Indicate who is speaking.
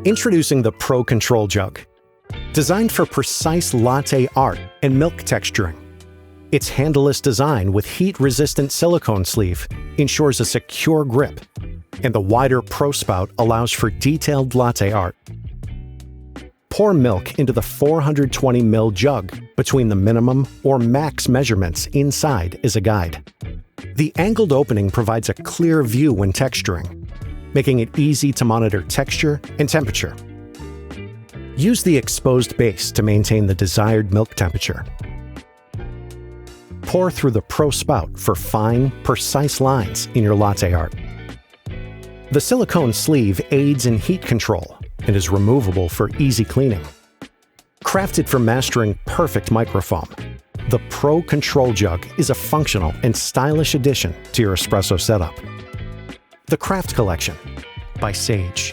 Speaker 1: Introducing the Pro Control Jug. Designed for precise latte art and milk texturing. Its handleless design with heat-resistant silicone sleeve ensures a secure grip, and the wider Pro spout allows for detailed latte art. Pour milk into the 420 ml jug between the minimum or max measurements inside is a guide. The angled opening provides a clear view when texturing, making it easy to monitor texture and temperature. Use the exposed base to maintain the desired milk temperature. Pour through the Pro spout for fine, precise lines in your latte art. The silicone sleeve aids in heat control and is removable for easy cleaning. Crafted for mastering perfect microfoam, the Pro Control Jug is a functional and stylish addition to your espresso setup. The Craft Collection by Sage.